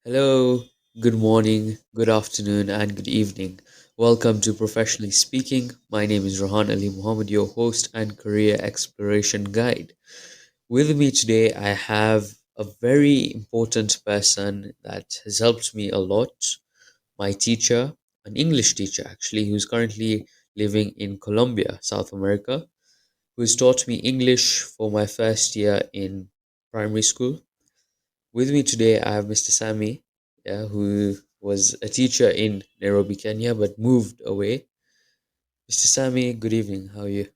Hello, good morning, good afternoon, and good evening. Welcome to Professionally Speaking. My name is Rohan Ali Muhammad, your host and career exploration guide. With me today, I have a very important person that has helped me a lot. My teacher, an English teacher actually, who's currently living in Colombia, South America, who's taught me English for my first year in primary school. With me today, I have Mr. Sammy, yeah, who was a teacher in Nairobi, Kenya, but moved away. Mr. Sammy, good evening. How are you?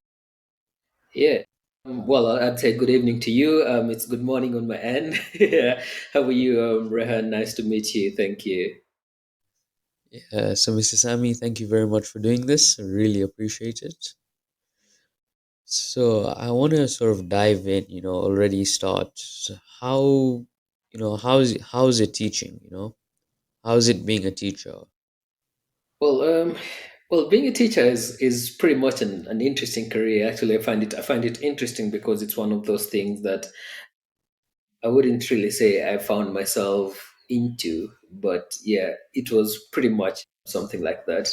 Yeah. Well, I'd say good evening to you. It's good morning on my end. Yeah. How are you, Rehan? Nice to meet you. Thank you. So, Mr. Sammy, thank you very much for doing this. I really appreciate it. So, I want to sort of dive in. Already start. So how, how's it teaching? How's it being a teacher? Well, being a teacher is pretty much an interesting career. Actually, I find it interesting because it's one of those things that I wouldn't really say I found myself into, but yeah, it was pretty much something like that.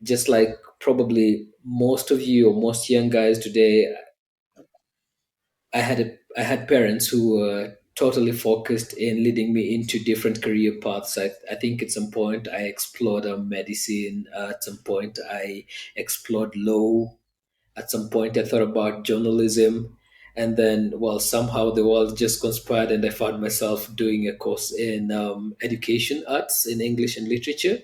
Just like probably most of you or most young guys today, I had parents who were totally focused in leading me into different career paths. I think at some point I explored medicine. At some point I explored law. At some point I thought about journalism. And then, well, somehow the world just conspired, and I found myself doing a course in education arts in English and literature.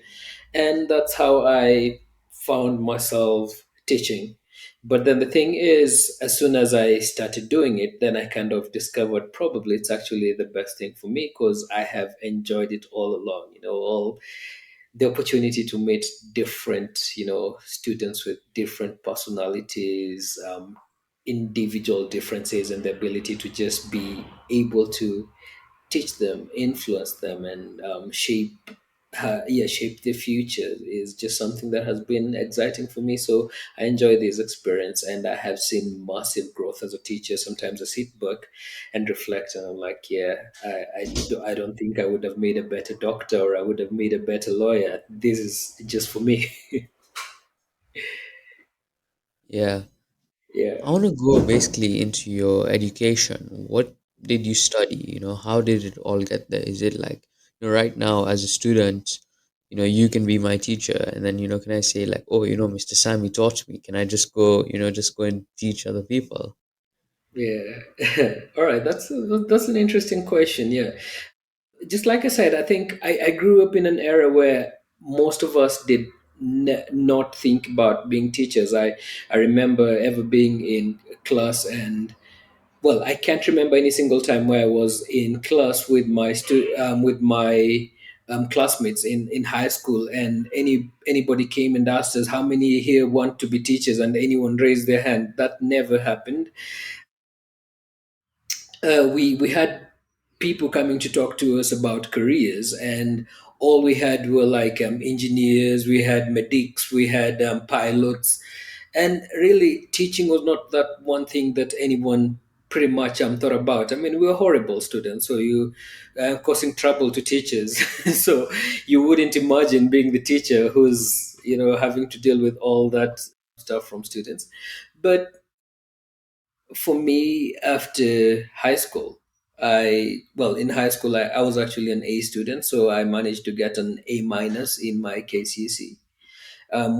And that's how I found myself teaching. But then the thing is, as soon as I started doing it, then I kind of discovered probably it's actually the best thing for me because I have enjoyed it all along. All the opportunity to meet different, students with different personalities, individual differences, and the ability to just be able to teach them, influence them, and shape their future is just something that has been exciting for me. So I enjoy this experience, and I have seen massive growth as a teacher. Sometimes I sit back and reflect, and I'm like, yeah, I don't think I would have made a better doctor or I would have made a better lawyer. This is just for me. Yeah, Yeah. I want to go basically into your education. What did you study? How did it all get there? Is it like, right now as a student, you can be my teacher, and then, can I say like, oh, Mr. Sammy taught me. Can I just go and teach other people? Yeah. All right. That's an interesting question. Yeah. Just like I said, I think I grew up in an era where most of us did not think about being teachers. I remember ever being in class, and well, I can't remember any single time where I was in class with my classmates in high school, and anybody came and asked us how many here want to be teachers, and anyone raised their hand. That never happened. We had people coming to talk to us about careers, and all we had were like engineers, we had medics, we had pilots, and really teaching was not that one thing that anyone pretty much thought about. I mean, we were horrible students, so you causing trouble to teachers. So you wouldn't imagine being the teacher who's having to deal with all that stuff from students. But for me, after high school, in high school I was actually an A student, so I managed to get an A minus in my KCC,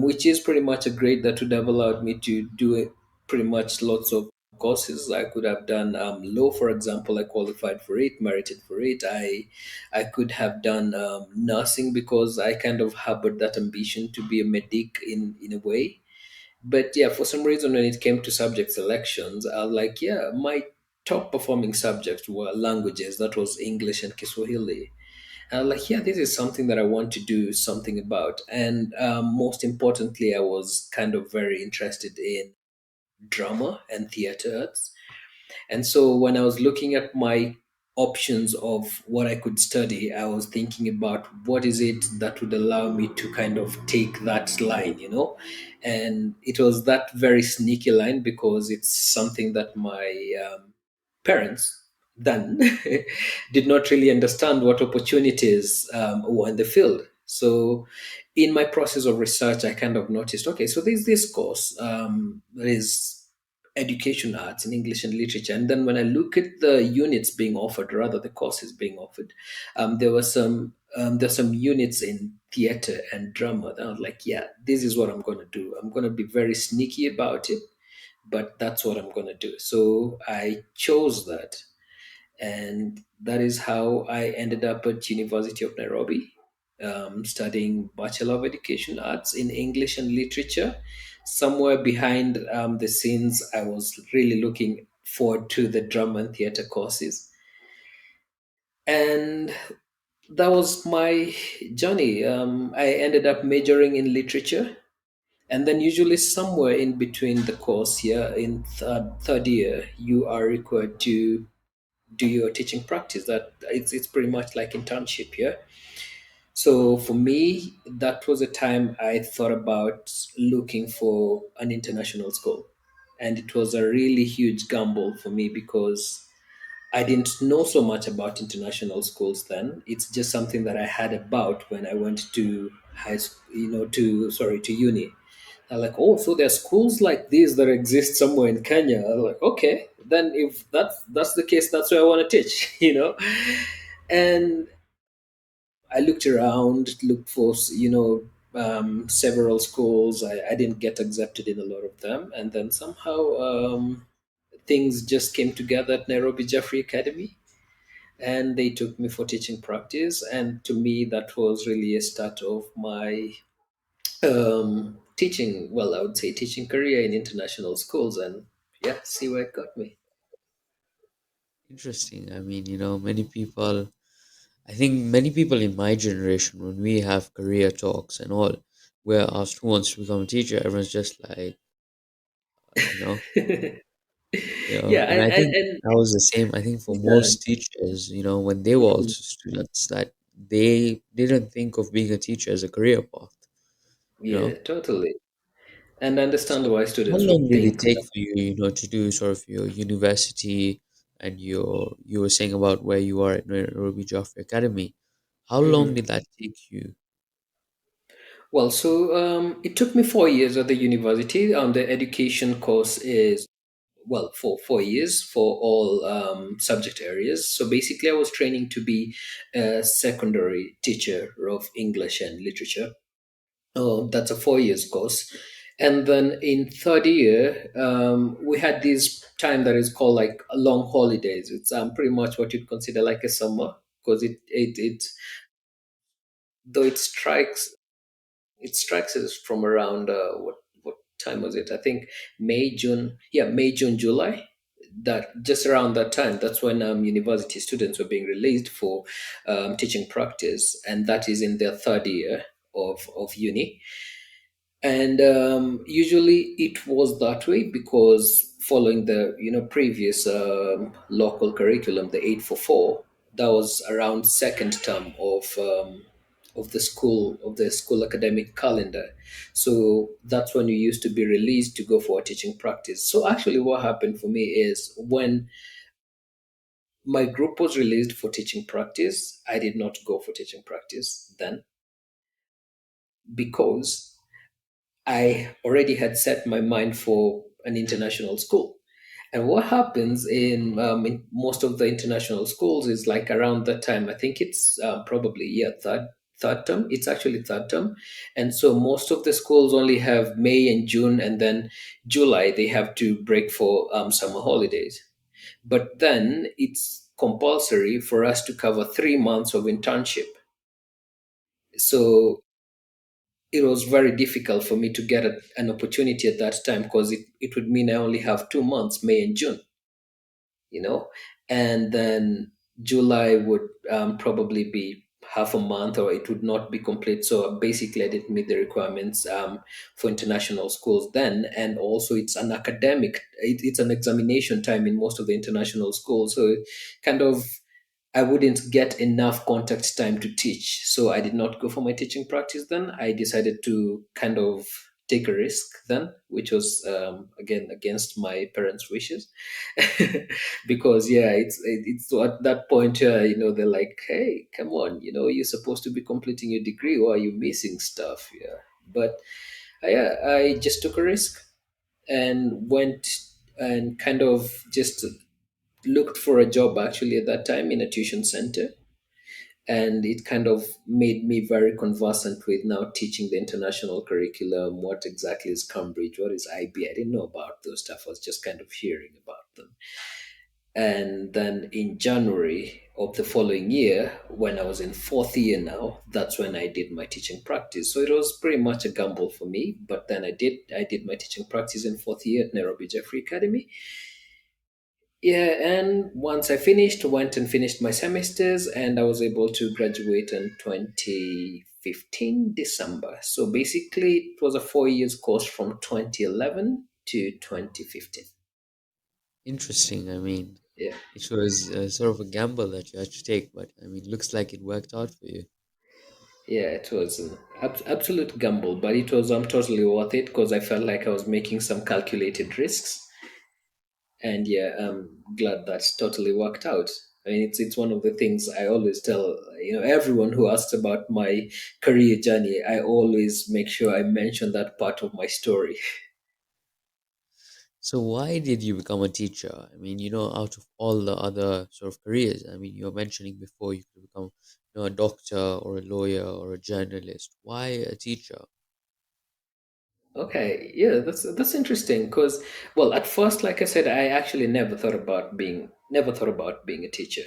which is pretty much a grade that would have allowed me to do pretty much lots of courses. I could have done law, for example. I qualified for it, merited for it. I could have done nursing because I kind of harbored that ambition to be a medic in a way. But yeah, for some reason, when it came to subject selections, I was like, yeah, my top performing subjects were languages. That was English and Kiswahili. And I was like, yeah, this is something that I want to do something about. And most importantly, I was kind of very interested in drama and theater arts. And so when I was looking at my options of what I could study, I was thinking about what is it that would allow me to kind of take that line. And it was that very sneaky line because it's something that my parents then did not really understand what opportunities were in the field. So, in my process of research, I kind of noticed, okay, so there's this course that is education arts in English and literature. And then when I look at the units being offered, rather the courses being offered, there's some units in theater and drama. And I was like, yeah, this is what I'm going to do. I'm going to be very sneaky about it, but that's what I'm going to do. So I chose that, and that is how I ended up at University of Nairobi, studying Bachelor of Education Arts in English and Literature. Somewhere behind the scenes, I was really looking forward to the drama and theater courses, and that was my journey. I ended up majoring in literature, and then usually somewhere in between the course here in third year, you are required to do your teaching practice. That it's pretty much like internship here. So for me, that was a time I thought about looking for an international school, and it was a really huge gamble for me because I didn't know so much about international schools then. It's just something that I had about when I went to high school, to uni. I'm like, oh, so there are schools like these that exist somewhere in Kenya. I'm like, okay, then if that's the case, that's where I want to teach, And I looked around, looked for, several schools. I didn't get accepted in a lot of them, and then somehow things just came together at Nairobi Jeffrey Academy, and they took me for teaching practice. And to me, that was really a start of my teaching, well, I would say teaching career in international schools. And yeah, see where it got me. Interesting. I mean, many people, I think many people in my generation, when we have career talks and all, we're asked who wants to become a teacher, everyone's just like, you know, Yeah, and I think and that was the same. I think for yeah, most teachers, when they were mhm, also students, that they didn't think of being a teacher as a career path, you yeah, know. totally. And I understand So, why how students long would did it think take that. for you, to do sort of your university and you were saying about where you are at Nairobi Joffrey Academy? How long Mhm. did that take you? Well, so it took me 4 years at the university. The education course is, well, for 4 years for all subject areas. So basically, I was training to be a secondary teacher of English and literature. That's a 4 years course. And then in third year, we had this time that is called like long holidays. It's pretty much what you'd consider like a summer, because it though it strikes us from around what time was it? I think May, June. Yeah, May, June, July. That just around that time, that's when university students were being released for teaching practice, and that is in their third year of uni. And usually it was that way because following the previous local curriculum, the 844, that was around second term of the school academic calendar. So that's when you used to be released to go for a teaching practice. So actually what happened for me is when my group was released for teaching practice, I did not go for teaching practice then because I already had set my mind for an international school. And what happens in most of the international schools is like around that time. I think it's probably third term. It's actually third term, and so most of the schools only have May and June, and then July they have to break for summer holidays. But then it's compulsory for us to cover 3 months of internship. So it was very difficult for me to get an opportunity at that time because it would mean I only have 2 months, May and June, you know, and then July would probably be half a month or it would not be complete. So basically, I didn't meet the requirements for international schools then. And also, it's an examination time in most of the international schools. So kind of I wouldn't get enough contact time to teach. So I did not go for my teaching practice then. I decided to kind of take a risk then, which was again against my parents' wishes, because yeah, it's at that point, they're like, hey, come on, you're supposed to be completing your degree, or are you missing stuff? Yeah, but yeah, I just took a risk and went and kind of just looked for a job actually at that time in a tuition center, and it kind of made me very conversant with now teaching the international curriculum. What exactly is Cambridge? What is IB? I didn't know about those stuff. I was just kind of hearing about them. And then in January of the following year, when I was in fourth year now, that's when I did my teaching practice. So it was pretty much a gamble for me. But then I did my teaching practice in fourth year at Nairobi Jeffrey Academy. Yeah, and once I finished, went and finished my semesters, and I was able to graduate in 2015 December. So basically, it was a 4 years course from 2011 to 2015. Interesting. I mean, Yeah, it was sort of a gamble that you had to take, but I mean, looks like it worked out for you. yeah, it was an absolute gamble, but it was totally worth it because I felt like I was making some calculated risks, and yeah, I'm glad that's totally worked out. I mean, it's one of the things I always tell everyone who asks about my career journey. I always make sure I mention that part of my story. So why did you become a teacher? I mean, out of all the other sort of careers, I mean, you were mentioning before you could become, a doctor or a lawyer or a journalist. Why a teacher? Okay, yeah, that's interesting because, well, at first, like I said, I actually never thought about being a teacher.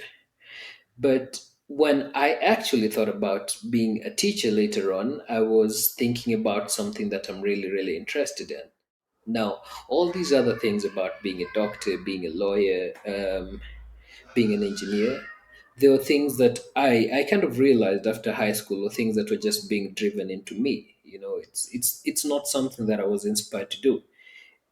But when I actually thought about being a teacher later on, I was thinking about something that I'm really, really interested in. Now, all these other things about being a doctor, being a lawyer, being an engineer, they were things that I kind of realized after high school were things that were just being driven into me. It's not something that I was inspired to do.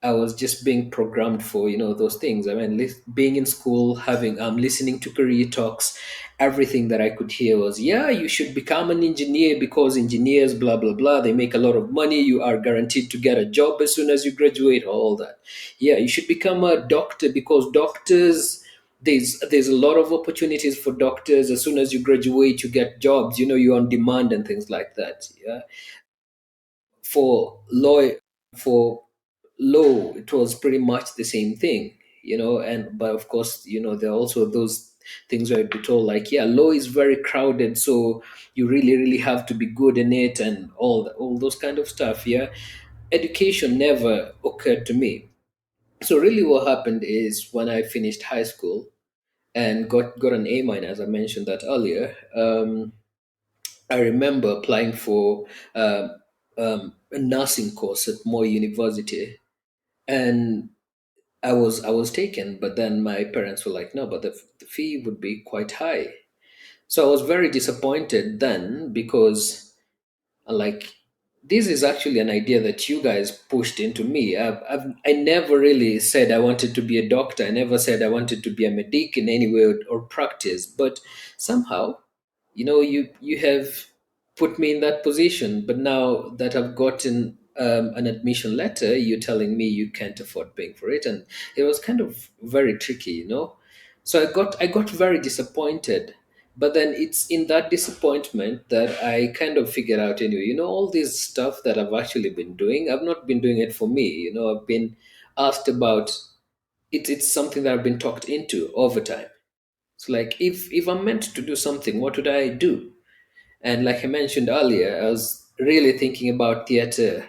I was just being programmed for those things. I mean, being in school, having listening to career talks, everything that I could hear was, yeah, you should become an engineer because engineers, blah blah blah, they make a lot of money. You are guaranteed to get a job as soon as you graduate. All that. Yeah, you should become a doctor because doctors. There's a lot of opportunities for doctors. As soon as you graduate, you get jobs. You're on demand and things like that. Yeah, for law for law it was pretty much the same thing, and but of course, there are also those things where I'd be told like, yeah, law is very crowded, so you really really have to be good in it and all those kind of stuff. Yeah, education never occurred to me. So really what happened is when I finished high school and got an A minus, as I mentioned that earlier. I remember applying for a nursing course at Moy University, and I was taken. But then my parents were like, "No, but the fee would be quite high." So I was very disappointed then because like this is actually an idea that you guys pushed into me. I never really said I wanted to be a doctor. I never said I wanted to be a medic in any way or practice. But somehow, you have put me in that position. But now that I've gotten an admission letter, you're telling me you can't afford paying for it, and it was kind of very tricky. So I got very disappointed, but then it's in that disappointment that I kind of figured out anyway, all this stuff that I've actually been doing, I've not been doing it for me. I've been asked about it. It's something that I've been talked into over time. It's like if I'm meant to do something, what would I do? And like I mentioned earlier, I was really thinking about theater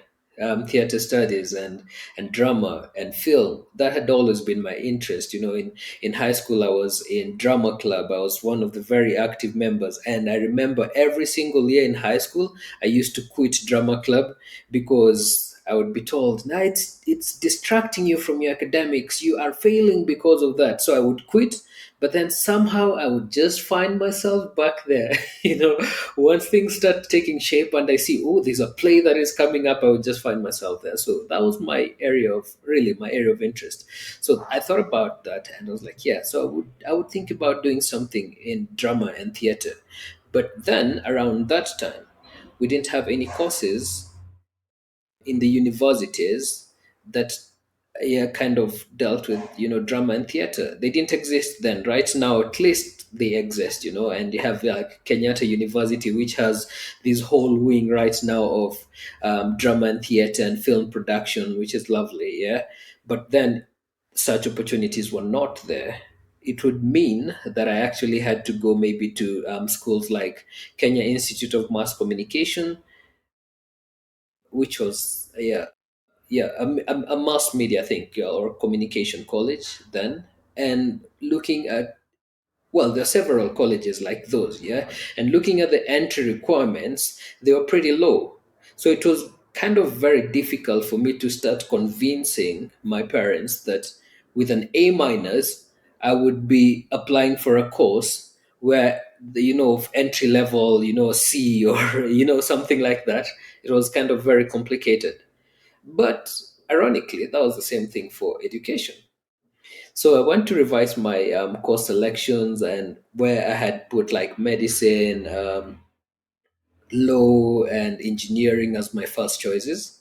studies and drama and film. That had always been my interest. In high school, I was in drama club. I was one of the very active members, and I remember every single year in high school, I used to quit drama club because I would be told, "Nah, it's distracting you from your academics. You are failing because of that." So I would quit, but then somehow I would just find myself back there. Once things start taking shape and I see, oh, there's a play that is coming up, I would just find myself there. So that was my area of interest. So I thought about that and I was like, yeah, so I would think about doing something in drama and theater. But then around that time, we didn't have any courses in the universities that yeah, kind of dealt with drama and theater. They didn't exist then. Right now, at least they exist. And you have like Kenyatta University, which has this whole wing right now of drama and theater and film production, which is lovely. Yeah, but then such opportunities were not there. It would mean that I actually had to go maybe to schools like Kenya Institute of Mass Communication, which was yeah, a mass media, I think, yeah, or communication college then, and looking at, well, there are several colleges like those, yeah, and looking at the entry requirements, they were pretty low. So it was kind of very difficult for me to start convincing my parents that with an A minus, I would be applying for a course where the of entry level, C or something like that. It was kind of very complicated. But ironically, that was the same thing for education. So I went to revise my course selections, and where I had put like medicine, law, and engineering as my first choices.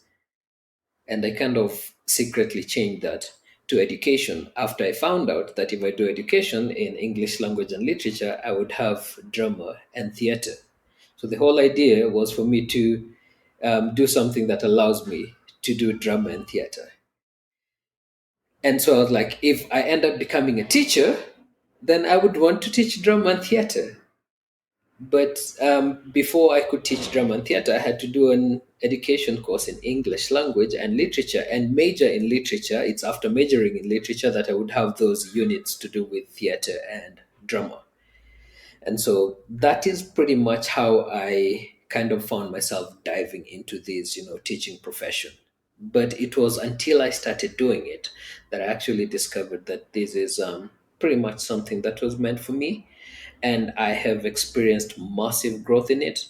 And I kind of secretly changed that to education after I found out that if I do education in English language and literature, I would have drama and theater. So the whole idea was for me to do something that allows me to do drama and theater. And so I was like, if I end up becoming a teacher, then I would want to teach drama and theater. But before I could teach drama and theater, I had to do an education course in English language and literature and major in literature. It's after majoring in literature that I would have those units to do with theater and drama. And so that is pretty much how I kind of found myself diving into this, teaching profession. But it was until I started doing it that I actually discovered that this is pretty much something that was meant for me. And I have experienced massive growth in it,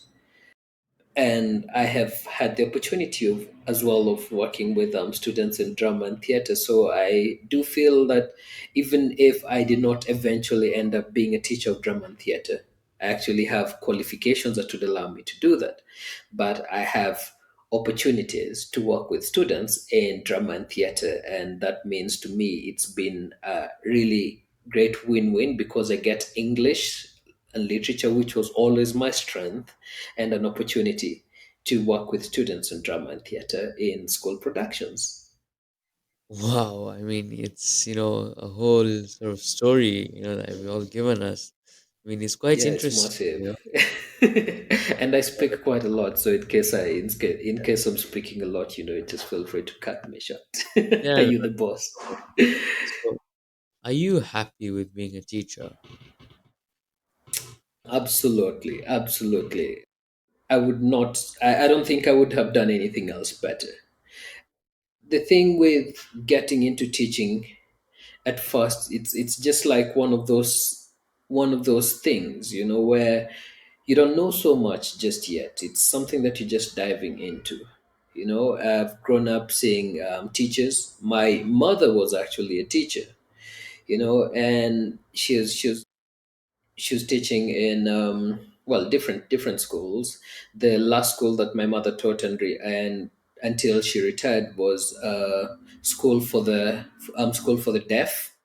and I have had the opportunity of as well of working with students in drama and theater. So I do feel that even if I did not eventually end up being a teacher of drama and theater, I actually have qualifications that would allow me to do that. But I have opportunities to work with students in drama and theater, and that means to me it's been a really great win-win because I get English and literature, which was always my strength, and an opportunity to work with students in drama and theater in school productions. Wow, I mean, it's, a whole sort of story, that you've all given us. I mean, it's quite Yeah, it's interesting, massive. And I speak quite a lot, so in case I'm speaking a lot, just feel free to cut me short. Are Yeah. you the boss? So, are you happy with being a teacher? Absolutely, absolutely. I would not. I don't think I would have done anything else better. The thing with getting into teaching at first, it's just like one of those things, where you don't know so much just yet. It's something that you're just diving into. I've grown up seeing teachers. My mother was actually a teacher, and she was teaching in well, different schools. The last school that my mother taught and until she retired was school for the deaf.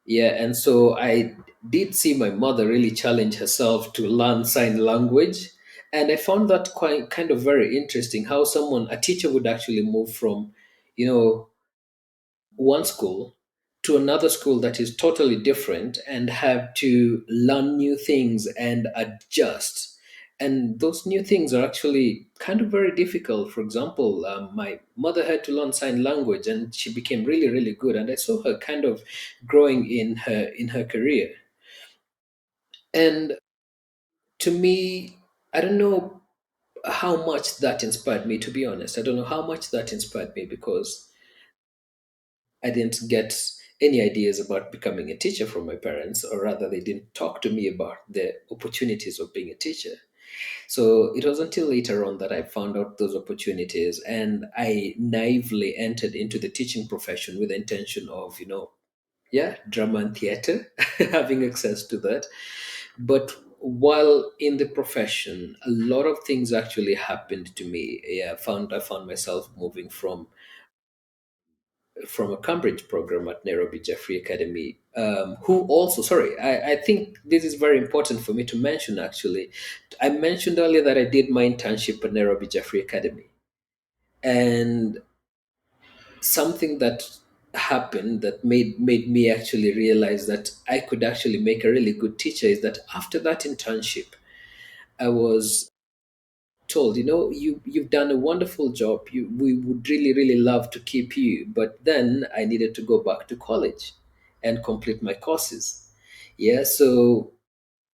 Yeah, and so I did see my mother really challenge herself to learn sign language. And I found that quite kind of very interesting how a teacher would actually move from, you know, one school to another school that is totally different and have to learn new things and adjust. And those new things are actually kind of very difficult. For example, my mother had to learn sign language, and she became really, really good. And I saw her kind of growing in her career. And to me, I don't know how much that inspired me. To be honest, I don't know how much that inspired me because I didn't get any ideas about becoming a teacher from my parents, or rather, they didn't talk to me about the opportunities of being a teacher. So it was until later on that I found out those opportunities, and I naively entered into the teaching profession with the intention of, yeah, drama and theater, having access to that. But while in the profession, a lot of things actually happened to me. Yeah, I found myself moving from a Cambridge program at Nairobi Jeffrey Academy. Who also, sorry, I think this is very important for me to mention actually. I mentioned earlier that I did my internship at Nairobi Jeffrey Academy. And something that happened that made me actually realize that I could actually make a really good teacher is that after that internship, I was told, you've done a wonderful job. We would really love to keep you, but then I needed to go back to college and complete my courses. Yeah, so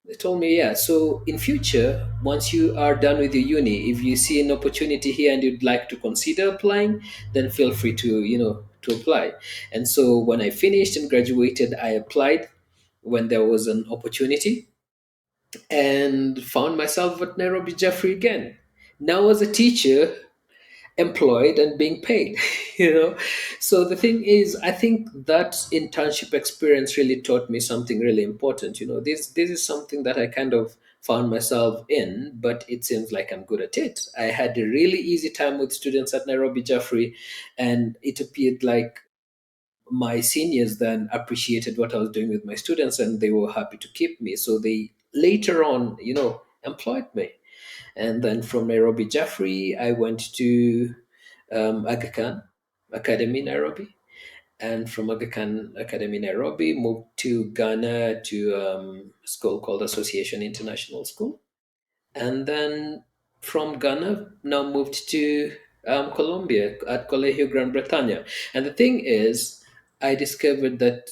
they told me, yeah, so in future, once you are done with your uni, if you see an opportunity here and you'd like to consider applying, then feel free to apply. And so when I finished and graduated, I applied when there was an opportunity and found myself at Nairobi Jeffrey again. Now as a teacher, employed and being paid, you know. So the thing is, I think that internship experience really taught me something really important. This is something that I kind of found myself in, but it seems like I'm good at it. I had a really easy time with students at Nairobi Jeffrey, and it appeared like my seniors then appreciated what I was doing with my students, and they were happy to keep me. So they later on, employed me. And then from Nairobi Jeffrey, I went to Aga Khan Academy, Nairobi. And from Aga Khan Academy, Nairobi, moved to Ghana to a school called Association International School. And then from Ghana, now moved to Colombia at Colegio Gran Bretaña. And the thing is, I discovered that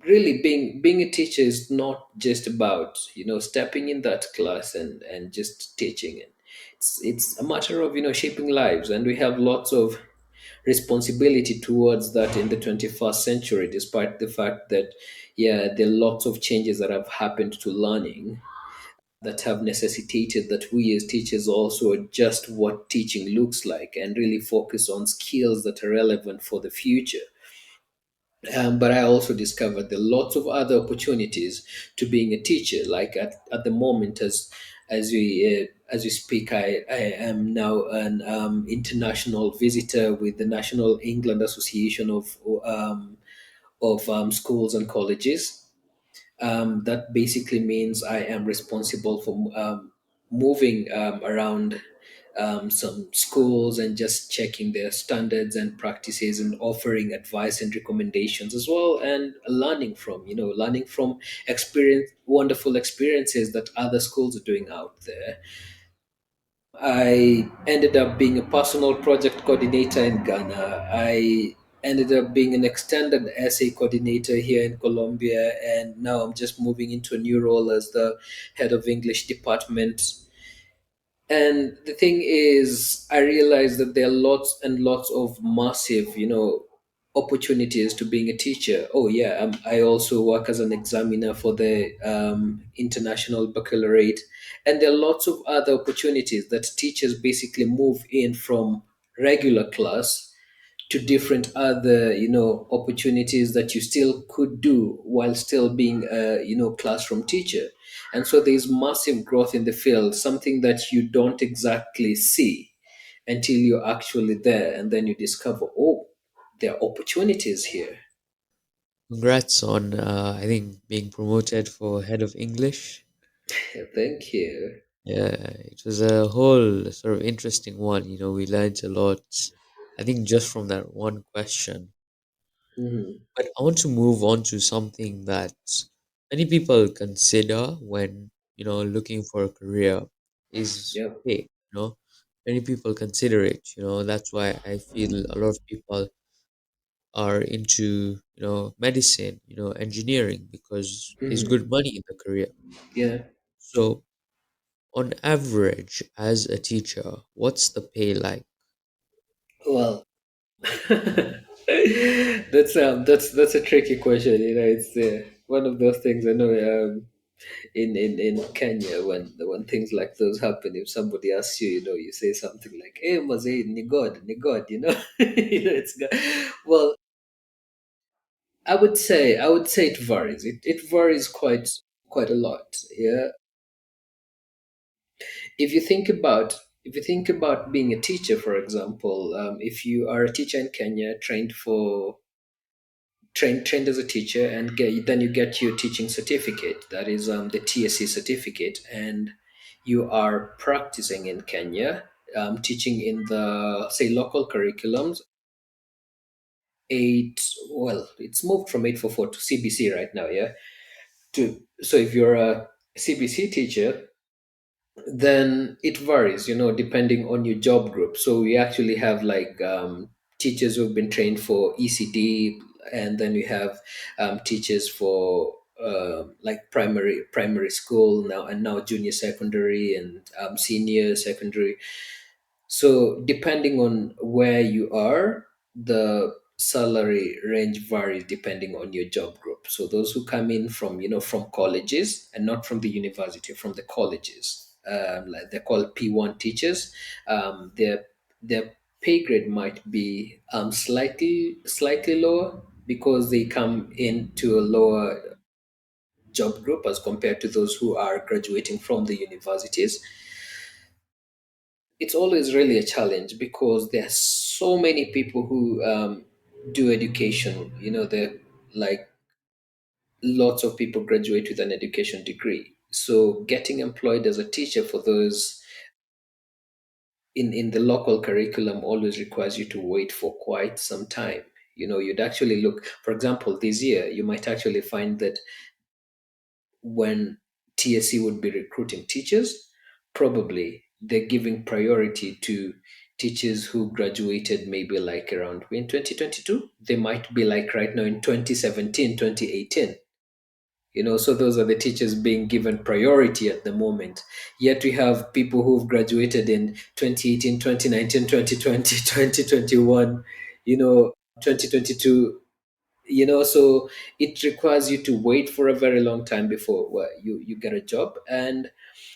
really being a teacher is not just about stepping in that class and just teaching it. It's a matter of shaping lives, and we have lots of responsibility towards that in the 21st century, despite the fact that yeah, there are lots of changes that have happened to learning that have necessitated that we as teachers also adjust what teaching looks like and really focus on skills that are relevant for the future. But I also discovered there are lots of other opportunities to being a teacher. Like at the moment, as we speak, I am now an international visitor with the National England Association of schools and colleges. That basically means I am responsible for moving around some schools and just checking their standards and practices and offering advice and recommendations as well, and learning from wonderful experiences that other schools are doing out there. I ended up being a personal project coordinator in Ghana. I ended up being an extended essay coordinator here in Colombia, and now I'm just moving into a new role as the head of English department. And the thing is, I realized that there are lots and lots of massive, opportunities to being a teacher. Oh yeah, I also work as an examiner for the international baccalaureate, and there are lots of other opportunities that teachers basically move in from regular class to different other opportunities that you still could do while still being a classroom teacher. And so there's massive growth in the field, something that you don't exactly see until you're actually there, and then you discover, oh, there are opportunities here. Congrats on, I think, being promoted for head of English. Thank you. Yeah, it was a whole sort of interesting one. We learned a lot, I think, just from that one question. Hmm. But I want to move on to something that many people consider when, looking for a career is Yep. pay. Many people consider it. That's why I feel a lot of people are into, medicine, engineering, because there's Hmm. good money in the career. Yeah. So, on average, as a teacher, what's the pay like? Well, that's a tricky question. It's one of those things. I know. In Kenya, when things like those happen, if somebody asks you, you say something like, "Hey, Mazee, ni God," it's God. Well, I would say it varies. It varies quite. quite a lot. Yeah. If you think about being a teacher, for example, if you are a teacher in Kenya, trained as a teacher, and then you get your teaching certificate, that is the TSC certificate, and you are practicing in Kenya, teaching in the, say, local curriculums. Eight, well, it's moved from 844 to CBC right now, yeah. So if you're a CBC teacher, then it varies, depending on your job group. So we actually have like teachers who've been trained for ECD, and then we have teachers for like primary school now, and now junior secondary, and senior secondary. So depending on where you are, the salary range varies depending on your job group. So those who come in from, from colleges, and not from the university, from the colleges, like they're called P1 teachers, their pay grade might be slightly lower, because they come into a lower job group as compared to those who are graduating from the universities. It's always really a challenge, because there are so many people who do education. There, like, lots of people graduate with an education degree. So getting employed as a teacher for those in the local curriculum always requires you to wait for quite some time. You'd actually look, for example, this year you might actually find that when TSC would be recruiting teachers, probably they're giving priority to teachers who graduated maybe like around in 2022. They might be like right now in 2017, 2018. So those are the teachers being given priority at the moment. Yet we have people who've graduated in 2018, 2019, 2020, 2021, 2022. So it requires you to wait for a very long time before, well, you get a job. And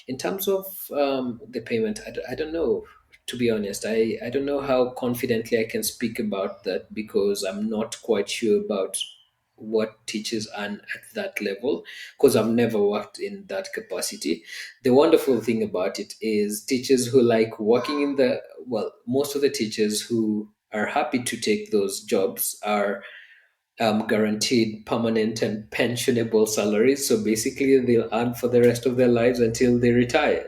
in terms of the payment, I don't know, to be honest. I don't know how confidently I can speak about that, because I'm not quite sure about what teachers earn at that level, because I've never worked in that capacity. The wonderful thing about it is teachers who like working in the, well, most of the teachers who are happy to take those jobs are guaranteed permanent and pensionable salaries. So basically, they'll earn for the rest of their lives until they retire.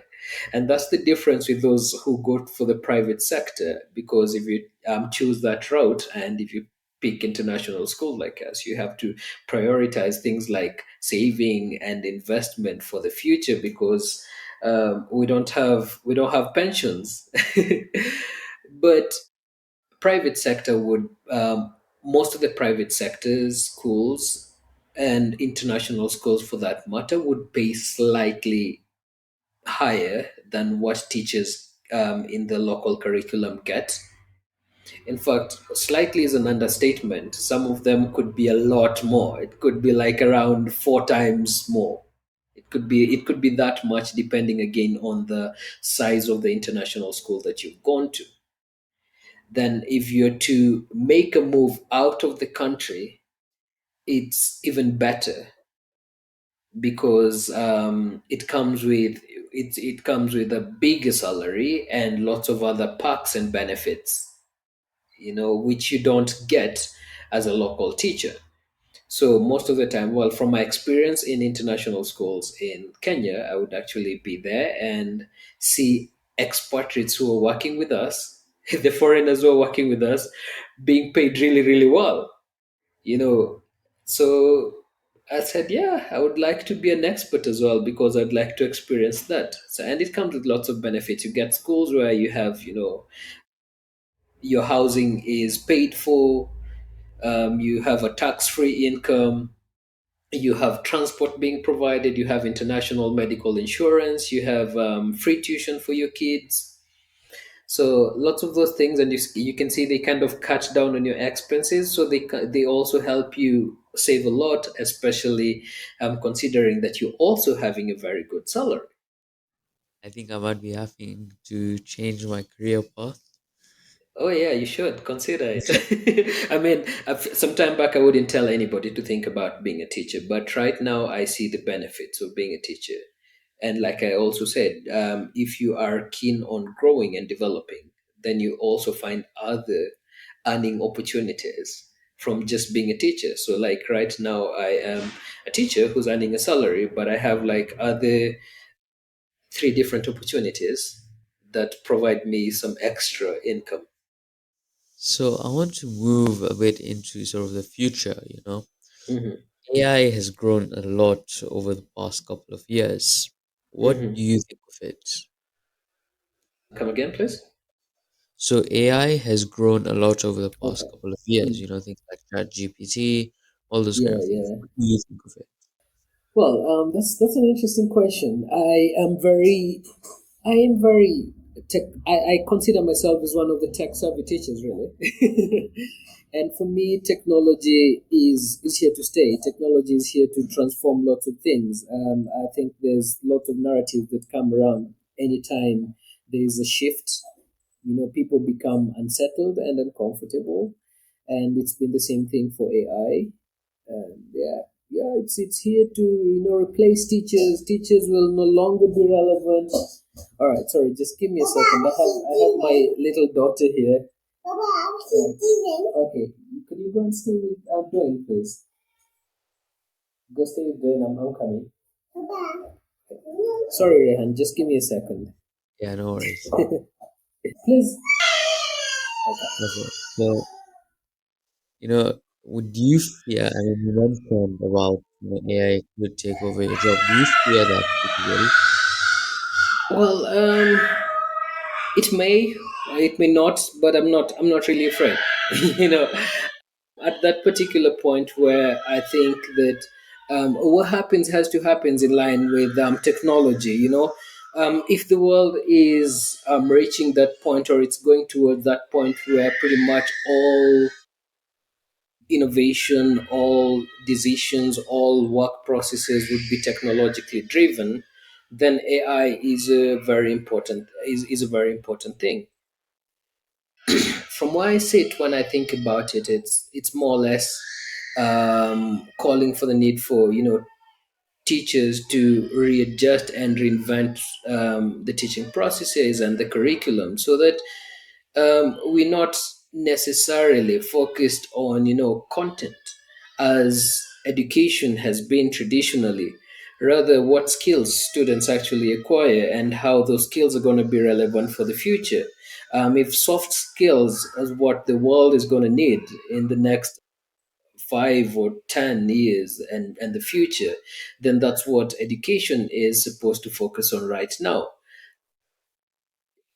And that's the difference with those who go for the private sector. Because if you choose that route, and if you pick international school like us, you have to prioritize things like saving and investment for the future, because we don't have pensions. But private sector would, most of the private sectors, schools, and international schools for that matter, would pay slightly higher than what teachers in the local curriculum get. In fact, slightly is an understatement. Some of them could be a lot more. It could be like around four times more. It could be that much, depending again on the size of the international school that you've gone to. Then if you're to make a move out of the country, it's even better, because it comes with a bigger salary and lots of other perks and benefits, which you don't get as a local teacher. So most of the time, well, from my experience in international schools in Kenya, I would actually be there and see expatriates who are working with us, the foreigners who are working with us, being paid really, really well. You know, so I said, yeah, I would like to be an expert as well, because I'd like to experience that. So, and it comes with lots of benefits. You get schools where you have, your housing is paid for. You have a tax-free income, you have transport being provided, you have international medical insurance, you have free tuition for your kids. So lots of those things, and you can see they kind of cut down on your expenses. So they also help you save a lot, especially considering that you're also having a very good salary. I think I might be having to change my career path. Oh yeah, you should consider it. I mean, some time back I wouldn't tell anybody to think about being a teacher, but right now I see the benefits of being a teacher. And like I also said, if you are keen on growing and developing, then you also find other earning opportunities from just being a teacher. So like right now I am a teacher who's earning a salary, but I have like other three different opportunities that provide me some extra income. So I want to move a bit into sort of the future, you know. Hmm. AI has grown a lot over the past couple of years. What Hmm. do you think of it? Come again, please. So AI has grown a lot over the past Okay. couple of years, Mm. you know, things like ChatGPT, all those kind Yeah, of things. yeah. What do you think of it? Well, that's an interesting question. I am very tech. I consider myself as one of the tech savvy teachers, really. And for me, technology is here to stay. Technology is here to transform lots of things. I think there's lots of narratives that come around anytime there is a shift. You know, people become unsettled and uncomfortable, and it's been the same thing for AI. And yeah, yeah, it's here to replace teachers. Teachers will no longer be relevant. All right, sorry, just give me a second. I have my little daughter here. Okay, could you go and stay with Dwayne, please? Go stay with Dwayne. I'm coming. Sorry, Rehan. Just give me a second. Yeah, no worries. Please. Okay. So, you know, would you fear, I mean, you mentioned about AI could take over your job. Do you fear that it will? Well, it may not, but I'm not really afraid. you know, at that particular point where I think that what happens has to happens in line with technology. If the world is reaching that point, or it's going towards that point where pretty much all innovation, all decisions, all work processes would be technologically driven, then AI is a very important thing. From where I sit when I think about it, it's more or less calling for the need for teachers to readjust and reinvent the teaching processes and the curriculum, so that we're not necessarily focused on content as education has been traditionally, rather what skills students actually acquire and how those skills are going to be relevant for the future. If soft skills is what the world is going to need in the next 5 or 10 years and the future, then that's what education is supposed to focus on right now,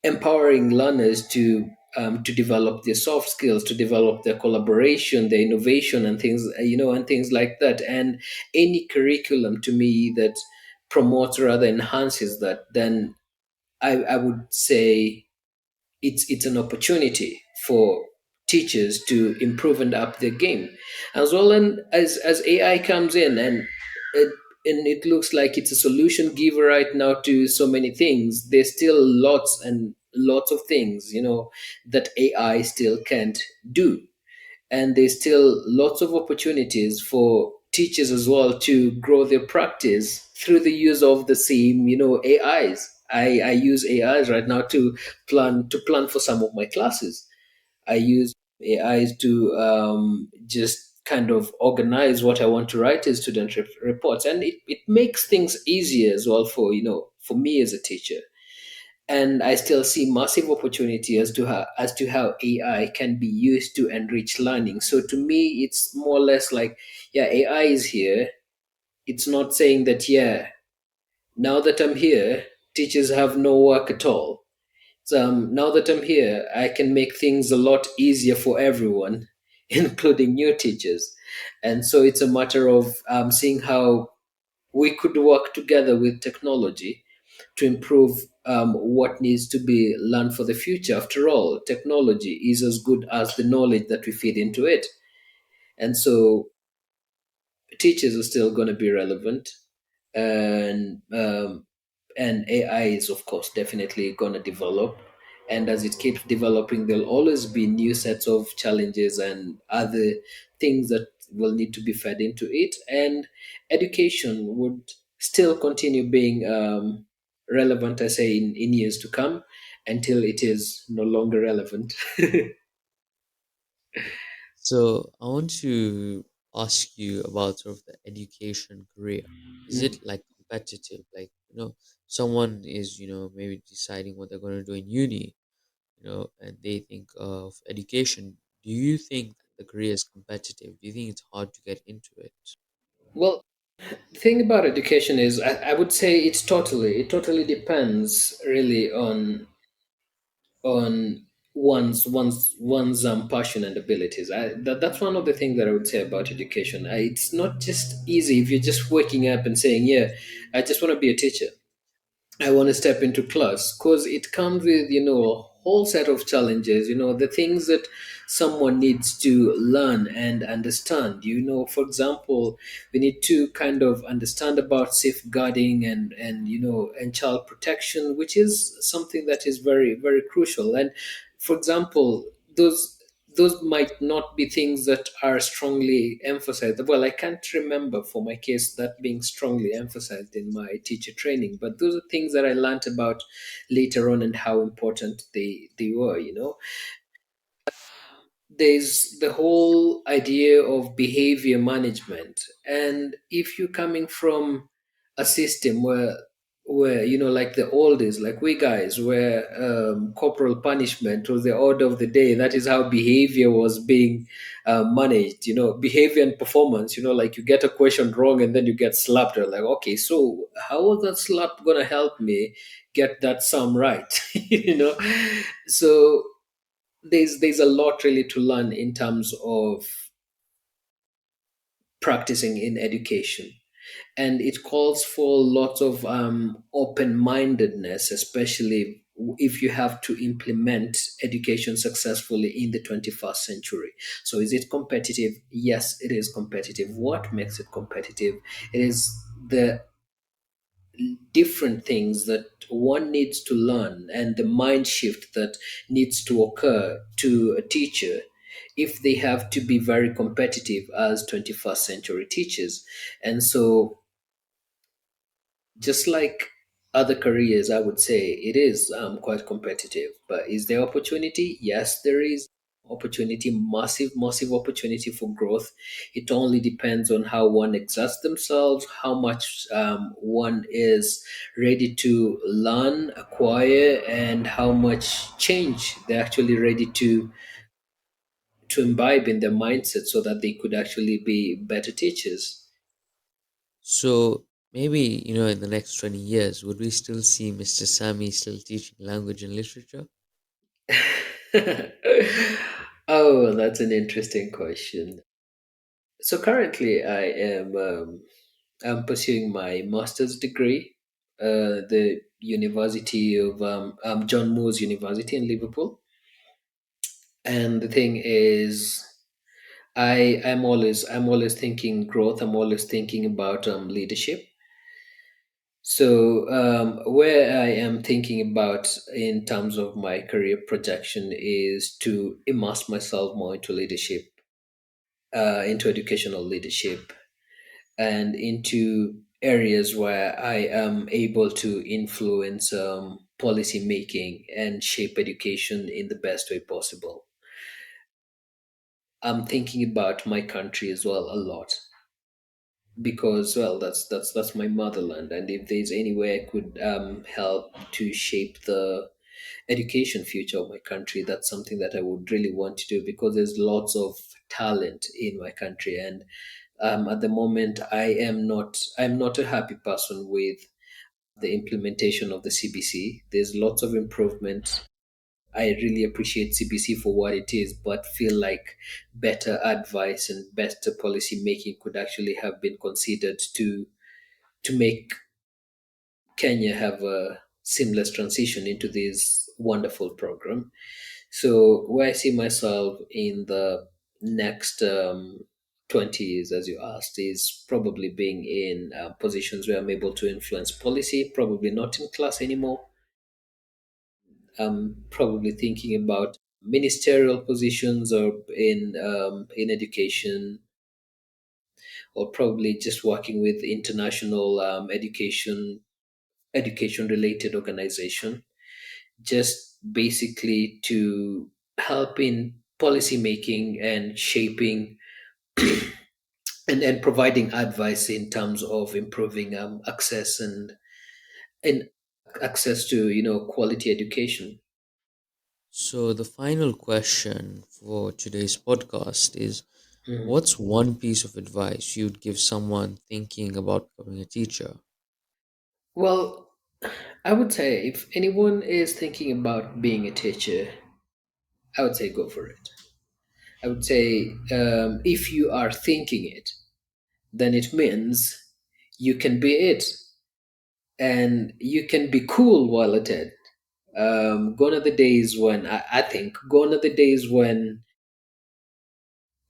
empowering learners to develop their soft skills, to develop their collaboration, their innovation, and things and things like that. And any curriculum to me that promotes or rather enhances that, then I would say it's an opportunity for teachers to improve and up their game as well. And as AI comes in, it, it looks like it's a solution giver right now to so many things, there's still lots and lots of things that AI still can't do. And there's still lots of opportunities for teachers as well to grow their practice through the use of the same AIs. I use AIs right now to plan for some of my classes. I use AIs to just kind of organize what I want to write in student reports, and it makes things easier as well for for me as a teacher. And I still see massive opportunity as to how AI can be used to enrich learning. So to me, it's more or less like, yeah, AI is here. It's not saying that, yeah, now that I'm here, teachers have no work at all. So, now that I'm here, I can make things a lot easier for everyone, including new teachers. And so it's a matter of seeing how we could work together with technology to improve what needs to be learned for the future. After all, technology is as good as the knowledge that we feed into it. And so teachers are still going to be relevant. And AI is, of course, definitely going to develop. And as it keeps developing, there'll always be new sets of challenges and other things that will need to be fed into it. And education would still continue being relevant, I say, in years to come, until it is no longer relevant. So I want to ask you about sort of the education career. Is it like competitive? Like, someone is, maybe deciding what they're going to do in uni, and they think of education. Do you think the career is competitive? Do you think it's hard to get into it? Well, the thing about education is, I would say it totally depends really on one's passion and abilities. That's one of the things that I would say about education. It's not just easy if you're just waking up and saying, "Yeah, I just want to be a teacher. I want to step into class," because it comes with, a whole set of challenges, the things that someone needs to learn and understand. For example, we need to kind of understand about safeguarding and child protection, which is something that is very, very crucial. And for example, those might not be things that are strongly emphasized. Well, I can't remember for my case that being strongly emphasized in my teacher training, but those are things that I learned about later on and how important they were. There's the whole idea of behavior management. And if you're coming from a system where like the old days, like we guys, where corporal punishment was the order of the day, that is how behavior was being managed. Behavior and performance, like you get a question wrong and then you get slapped. You're like, okay, so how was that slap gonna help me get that sum right? So there's a lot really to learn in terms of practicing in education, and it calls for lots of open-mindedness, especially if you have to implement education successfully in the 21st century. So is it competitive? Yes, it is competitive. What makes it competitive? It is the different things that one needs to learn and the mind shift that needs to occur to a teacher if they have to be very competitive as 21st century teachers. And so, just like other careers, I would say it is quite competitive. But is there opportunity? Yes, there is opportunity, massive, massive opportunity for growth. It only depends on how one exerts themselves, how much one is ready to learn, acquire, and how much change they're actually ready to imbibe in their mindset so that they could actually be better teachers. So maybe, in the next 20 years, would we still see Mr. Sammy still teaching language and literature? Oh, that's an interesting question. So currently, I'm pursuing my master's degree, the University of John Moores University in Liverpool. And the thing is, I'm always thinking growth. I'm always thinking about leadership. So, where I am thinking about in terms of my career projection is to immerse myself more into leadership, into educational leadership, and into areas where I am able to influence policy making and shape education in the best way possible. I'm thinking about my country as well a lot because, well, that's my motherland, and if there's any way I could help to shape the education future of my country, that's something that I would really want to do because there's lots of talent in my country. And at the moment, I'm not a happy person with the implementation of the CBC. There's lots of improvement. I really appreciate CBC for what it is, but feel like better advice and better policy making could actually have been considered to make Kenya have a seamless transition into this wonderful program. So where I see myself in the next 20 years, as you asked, is probably being in positions where I'm able to influence policy, probably not in class anymore, probably thinking about ministerial positions or in education, or probably just working with international education related organization, just basically to help in policy making and shaping and providing advice in terms of improving and access to quality education. So, the final question for today's podcast is, Mhm. what's one piece of advice you'd give someone thinking about becoming a teacher? Well, I would say if anyone is thinking about being a teacher, I would say go for it. I would say if you are thinking it, then it means you can be it, and you can be cool while at it. Gone are the days when I think gone are the days when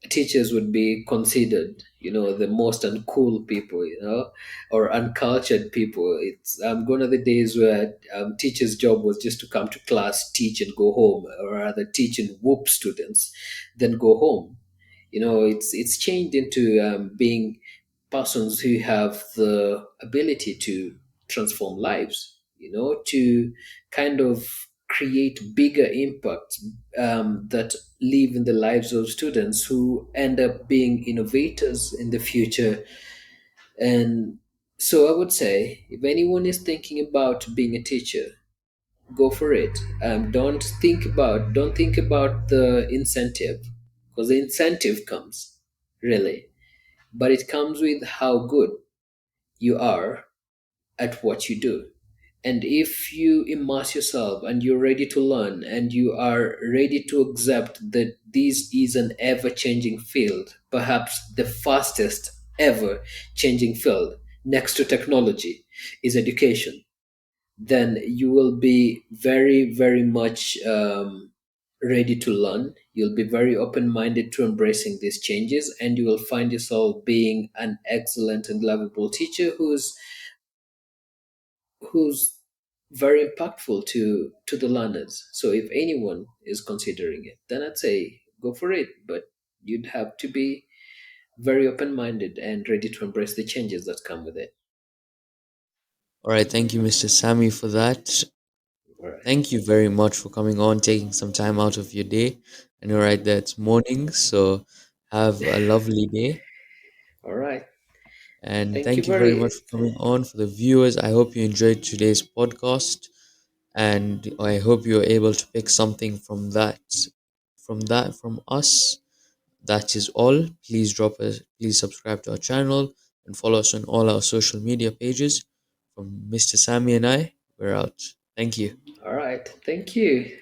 teachers would be considered, the most uncool people, or uncultured people. It's gone are the days where teachers' job was just to come to class, teach, and go home, or rather teach and whoop students, then go home. It's changed into being persons who have the ability to transform lives, to kind of create bigger impacts that live in the lives of students who end up being innovators in the future. And so I would say if anyone is thinking about being a teacher, go for it. Don't think about the incentive, because the incentive comes, really, but it comes with how good you are at what you do. And if you immerse yourself and you're ready to learn and you are ready to accept that this is an ever changing field, perhaps the fastest ever changing field next to technology is education, then you will be very, very much ready to learn. You'll be very open minded to embracing these changes, and you will find yourself being an excellent and lovable teacher who's very impactful to the learners. So if anyone is considering it, then I'd say go for it, but you'd have to be very open minded and ready to embrace the changes that come with it. All right, thank you, Mr. Sammy, for that. All right. Thank you very much for coming on, taking some time out of your day. I know right there it's morning, so have a lovely day. All right. And Thank you thank you very much very. for coming on. For the viewers, I hope you enjoyed today's podcast, and I hope you're able to pick something from us. That is all. Please subscribe to our channel and follow us on all our social media pages. From Mr. Sammy and I, we're out. Thank you. All right. Thank you.